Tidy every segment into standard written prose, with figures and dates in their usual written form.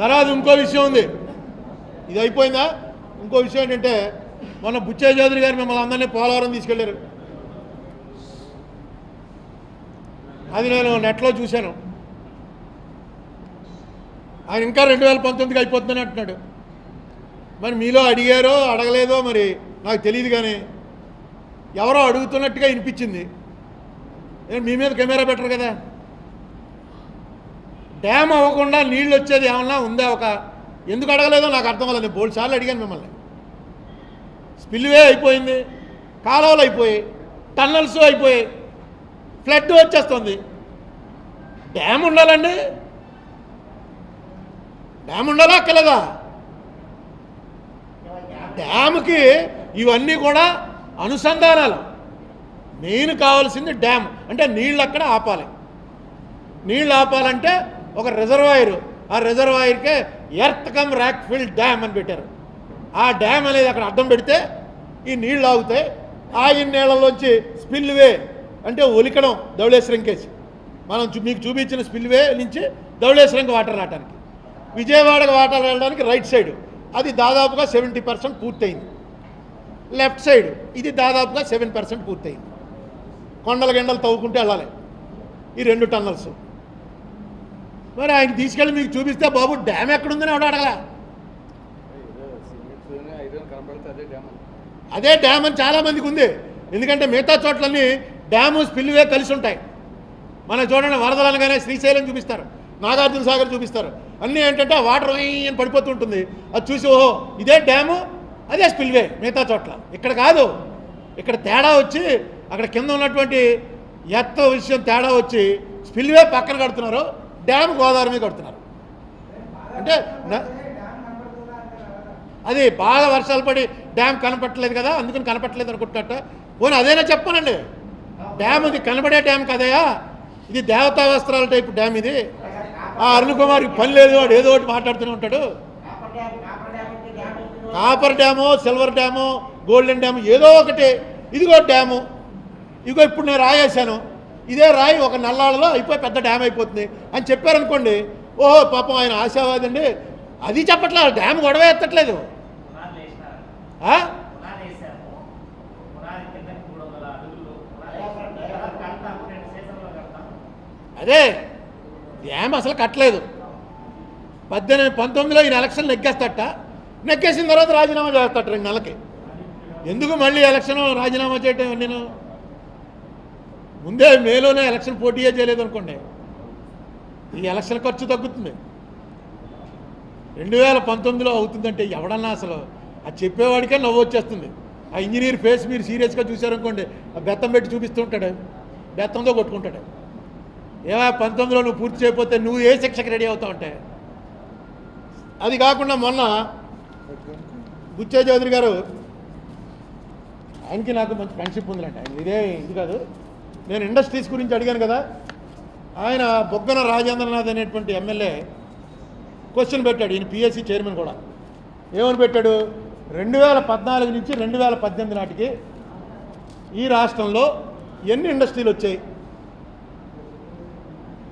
తర్వాత ఇంకో విషయం ఉంది, ఇది అయిపోయిందా? ఇంకో విషయం ఏంటంటే మొన్న బుచ్చయ్య చౌదరి గారు మిమ్మల్ని అందరినీ పోలవరం తీసుకెళ్లారు. అది నేను నెట్లో చూశాను. ఆయన ఇంకా 2019కి అయిపోతుందని అంటున్నాడు. మరి మీలో అడిగారో అడగలేదో మరి నాకు తెలియదు, కానీ ఎవరో అడుగుతున్నట్టుగా వినిపించింది. మీ మీద కెమెరా పెట్టరు కదా. డ్యామ్ అవ్వకుండా నీళ్ళు వచ్చేది ఏమన్నా ఉందా? ఎందుకు అడగలేదో నాకు అర్థం కాలేదు. నేను బోల్డ్ సార్లు అడిగాను మిమ్మల్ని. స్పిల్వే అయిపోయింది, కాలువలు అయిపోయాయి, టన్నల్స్ అయిపోయాయి, ఫ్లడ్ వచ్చేస్తుంది. డ్యామ్ ఉండాలండి, డ్యామ్ ఉండాలా అక్కలేదా? డ్యామ్కి ఇవన్నీ కూడా అనుసంధానాలు. మెయిన్ కావాల్సింది డ్యామ్ అంటే నీళ్ళు అక్కడ ఆపాలి. నీళ్ళు ఆపాలంటే ఒక రిజర్వాయర్, ఆ రిజర్వాయర్కే earth cum rock fill dam అని పెట్టారు. ఆ డ్యామ్ అనేది అక్కడ అడ్డం పెడితే ఈ నీళ్ళు ఆగుతాయి. ఆగిన నీళ్ళలోంచి స్పిల్వే అంటే ఒలికడం, ధవళేశ్వరం కేసి మనం మీకు చూపించిన స్పిల్వే నుంచి ధవళేశ్వరంకి వాటర్ రావడానికి, విజయవాడకి వాటర్ వెళ్ళడానికి రైట్ సైడ్ అది దాదాపుగా 70% పూర్తయింది. లెఫ్ట్ సైడ్ ఇది దాదాపుగా 7% పూర్తయింది. కొండల గండలు తవ్వుకుంటే వెళ్ళాలి ఈ 2 టన్నల్స్. మరి ఆయన తీసుకెళ్ళి మీకు చూపిస్తే బాబు డ్యామ్ ఎక్కడుందని ఎవడ అడగలా. అదే డ్యామ్ అని చాలామందికి ఉంది. ఎందుకంటే మిగతా చోట్లన్నీ డ్యాము స్పిల్వే కలిసి ఉంటాయి. మనం చూడండి, వరదలు అనగానే శ్రీశైలం చూపిస్తారు, నాగార్జున సాగర్ చూపిస్తారు. అన్నీ ఏంటంటే వాటర్ అని పడిపోతూ ఉంటుంది. అది చూసి ఓహో ఇదే డ్యాము అదే స్పిల్వే. మిగతా చోట్ల ఇక్కడ కాదు. ఇక్కడ తేడా వచ్చి అక్కడ కింద ఉన్నటువంటి ఎత్త విషయం తేడా వచ్చి స్పిల్వే పక్కన కడుతున్నారు, డ్యామ్ గోదావరి మీద కడుతున్నారు. అంటే అది బాగా వర్షాలు పడి డ్యామ్ కనపట్టలేదు కదా, అందుకని కనపట్టలేదు అనుకుంటున్నట్ట. పోనీ అదేనా చెప్పానండి. డ్యామ్ ఇది కనబడే డ్యామ్ కదయా, ఇది దేవతా వస్త్రాల టైపు డ్యామ్ ఇది. ఆ అరుణ్ కుమార్కి పని లేదు, వాడు ఏదో ఒకటి మాట్లాడుతూనే ఉంటాడు. Coffer dam, silver dam, golden dam ఏదో ఒకటి. ఇదిగో డ్యాము, ఇదిగో ఇప్పుడు నేను రాయేశాను, ఇదే రాయి ఒక నల్లాళ్ళలో అయిపోయి పెద్ద డ్యామ్ అయిపోతుంది అని చెప్పారనుకోండి, ఓహో పాపం ఆయన ఆశావాది అండి. అది చెప్పట్లేదు, డ్యామ్ గొడవ ఎత్తట్లేదు. అదే డ్యామ్ అసలు కట్టలేదు. 19లో ఈయన ఎలక్షన్ నెగ్గేస్తట, నెగ్గేసిన తర్వాత రాజీనామా చేస్తాట 2 నెలలకి. ఎందుకు మళ్ళీ ఎలక్షన్ రాజీనామా చేయటం? నేను ముందే మేలోనే ఎలక్షన్ పోటీయే చేయలేదు అనుకోండి, ఈ ఎలక్షన్ ఖర్చు తగ్గుతుంది. 2019లో అవుతుందంటే ఎవడన్నా అసలు అది చెప్పేవాడికే నవ్వు వచ్చేస్తుంది. ఆ ఇంజనీర్ ఫేస్ మీరు సీరియస్గా చూశారనుకోండి, ఆ బెత్తం పెట్టి చూపిస్తూ ఉంటాడు, బెత్తంతో కొట్టుకుంటాడు. ఏమో 19లో నువ్వు పూర్తి చేయకపోతే నువ్వు ఏ శిక్షకు రెడీ అవుతావు అంటే. అది కాకుండా మొన్న బుచ్చయ్య చౌదరి గారు, ఆయనకి నాకు మంచి ఫ్రెండ్షిప్ ఉందిలేండి. ఆయన ఇది కాదు, నేను ఇండస్ట్రీస్ గురించి అడిగాను కదా. ఆయన బొగ్గన రాజేంద్రనాథ్ అనేటువంటి ఎమ్మెల్యే క్వశ్చన్ పెట్టాడు, ఈయన పిఎస్సి చైర్మన్ కూడా. ఏమని పెట్టాడు? 2014 నుంచి 2018 నాటికి ఈ రాష్ట్రంలో ఎన్ని ఇండస్ట్రీలు వచ్చాయి,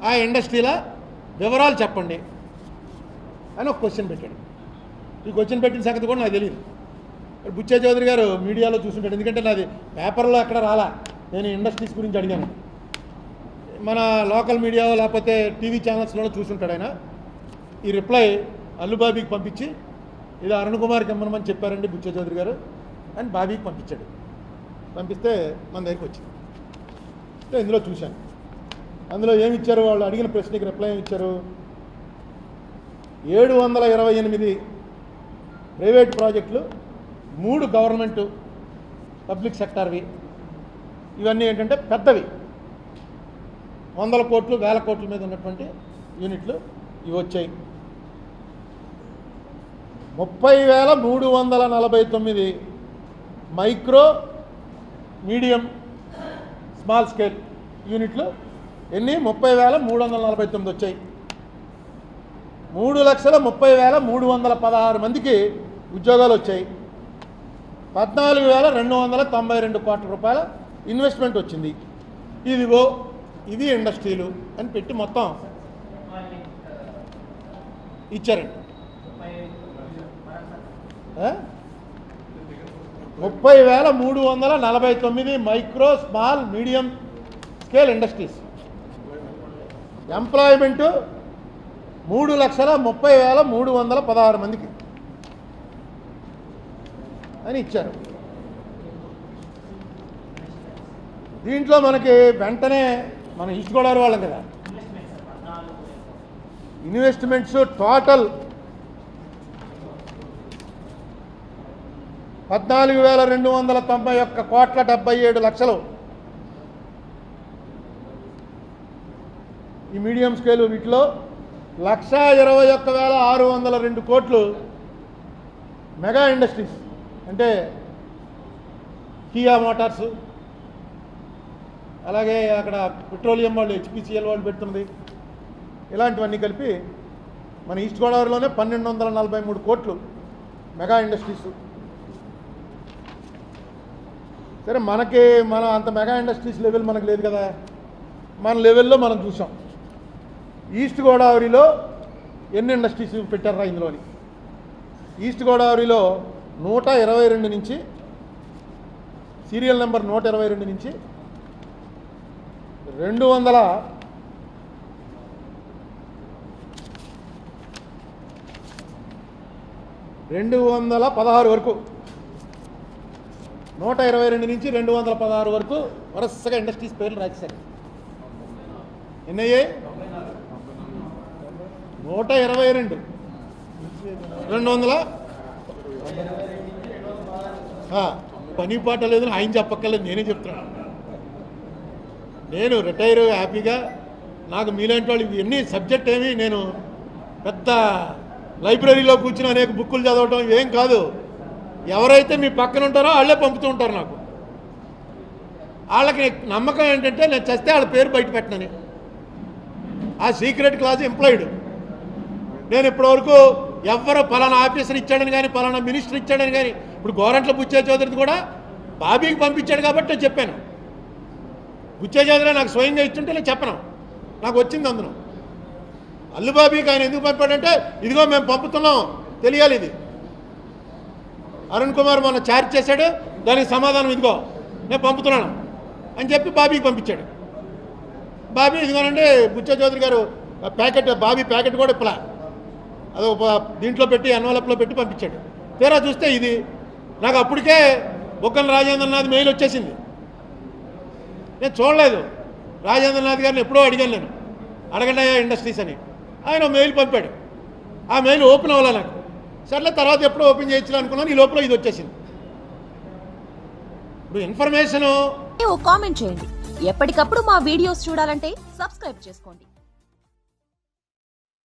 ఆ ఇండస్ట్రీల వివరాలు చెప్పండి అని ఒక క్వశ్చన్ పెట్టాడు. ఈ క్వశ్చన్ పెట్టిన సంగతి కూడా నాకు తెలియదు. బుచ్చయ్య చౌదరి గారు మీడియాలో చూసుంటాడు, ఎందుకంటే నాది పేపర్లో ఎక్కడ రాలా. నేను ఇండస్ట్రీస్ గురించి అడిగాను, మన లోకల్ మీడియా లేకపోతే టీవీ ఛానల్స్లో చూసుంటాడు ఆయన. ఈ రిప్లై అల్లుబాబీకి పంపించి, ఇది అరుణ్ కుమార్కి ఇమ్మనమని చెప్పారండి బుచ్చయ్య చౌదరి గారు అని బాబీకి పంపించాడు. పంపిస్తే మన దగ్గరికి వచ్చింది. ఇందులో చూశాను, అందులో ఏమి ఇచ్చారు, వాళ్ళు అడిగిన ప్రశ్నకి రిప్లై ఏమి ఇచ్చారు? 728 ప్రైవేట్ ప్రాజెక్టులు, 3 గవర్నమెంటు పబ్లిక్ సెక్టార్వి. ఇవన్నీ ఏంటంటే పెద్దవి, 100 కోట్లు 1000 కోట్ల మీద ఉన్నటువంటి యూనిట్లు ఇవి వచ్చాయి. 30,349 మైక్రో మీడియం స్మాల్ స్కేల్ యూనిట్లు ఎన్ని? 30,349 వచ్చాయి. 3,30,316 మందికి ఉద్యోగాలు వచ్చాయి. 14,292 కోట్ల రూపాయల ఇన్వెస్ట్మెంట్ వచ్చింది. ఇదిగో ఇది ఇండస్ట్రీలు అని పెట్టి మొత్తం ఇచ్చారండి. 30,349 micro small medium scale industries. Employment 3,30,316 మందికి అని ఇచ్చారు. దీంట్లో మనకి వెంటనే మన ఈస్ట్ గోదావరి వాళ్ళం కదా, ఇన్వెస్ట్మెంట్స్ టోటల్ 14,291,77 ఈ మీడియం స్కేలు. వీటిలో 1,21,602 కోట్లు మెగా ఇండస్ట్రీస్ అంటే కియా మోటార్స్, అలాగే అక్కడ పెట్రోలియం వాళ్ళు హెచ్పిసిఎల్ వాళ్ళు పెడుతున్నది, ఇలాంటివన్నీ కలిపి మన ఈస్ట్ గోదావరిలోనే 1,243 కోట్లు మెగా ఇండస్ట్రీస్. సరే, మన అంత మెగా ఇండస్ట్రీస్ లెవెల్ మనకు లేదు కదా, మన లెవెల్లో మనం చూసాం. ఈస్ట్ గోదావరిలో ఎన్ని ఇండస్ట్రీస్ పెట్టారా ఇందులోని? ఈస్ట్ గోదావరిలో 122 నుంచి, సీరియల్ నెంబర్ 122 నుంచి 216 వరకు, 122 నుంచి 216 వరకు వరుసగా ఇండస్ట్రీస్ పేర్లు రాసేశారు. ఎన్నయ్యాయి? 122, 200 పని పాట లేదని ఆయన చెప్పక్కర్లేదు, నేనే చెప్తున్నాను. నేను రిటైర్ హ్యాపీగా, నాకు మీలాంటి వాళ్ళు ఇవన్నీ సబ్జెక్ట్ ఏమి, నేను పెద్ద లైబ్రరీలో కూర్చుని అనేక బుక్కులు చదవటం ఏం కాదు. ఎవరైతే మీ పక్కన ఉంటారో వాళ్ళే పంపుతూ ఉంటారు నాకు. వాళ్ళకి నమ్మకం ఏంటంటే నేను చస్తే వాళ్ళ పేరు బయట పెట్టనని. ఆ సీక్రెట్ క్లాస్ ఎంప్లాయిడ్. నేను ఇప్పటివరకు ఎవరు పలానా ఆఫీసర్ ఇచ్చాడని కానీ, పలానా మినిస్టర్ ఇచ్చాడని కానీ, ఇప్పుడు గోరంట్ల బుచ్చే చౌదరిది కూడా బాబీకి పంపించాడు కాబట్టి నేను చెప్పాను. బుచ్చే చౌదరి నాకు స్వయంగా ఇచ్చుంటే నేను చెప్పను, నాకు వచ్చింది అందులో. అల్లు బాబీకి ఆయన ఎందుకు పంపాడంటే, ఇదిగో మేము పంపుతున్నాం తెలియాలి, ఇది అరుణ్ కుమార్ మొన్న ఛార్జ్ చేశాడు, దానికి సమాధానం ఇదిగో నేను పంపుతున్నాను అని చెప్పి బాబీకి పంపించాడు. బాబీ ఇదిగోనంటే బుచ్చే చౌదరి గారు ప్యాకెట్, బాబీ ప్యాకెట్ కూడా ఇప్పలా, అది దీంట్లో పెట్టి ఎన్వలప్లో పెట్టి పంపించాడు. తీరా చూస్తే ఇది నాకు అప్పటికే బొక్కల రాజేంద్రనాథ్ మెయిల్ వచ్చేసింది. నేను చూడలేదు. రాజేంద్రనాథ్ గారిని ఎప్పుడో అడిగాను, నేను అడగండి ఇండస్ట్రీస్ అని. ఆయన మెయిల్ పంపాడు. ఆ మెయిల్ ఓపెన్ అవ్వాలి నాకు. సర్లే తర్వాత ఎప్పుడో ఓపెన్ చేయొచ్చు అనుకున్నాను. ఈ లోపల ఇది వచ్చేసింది. ఇప్పుడు ఇన్ఫర్మేషన్ కామెంట్ చేయండి. ఎప్పటికప్పుడు మా వీడియోస్ చూడాలంటే సబ్స్క్రైబ్ చేసుకోండి.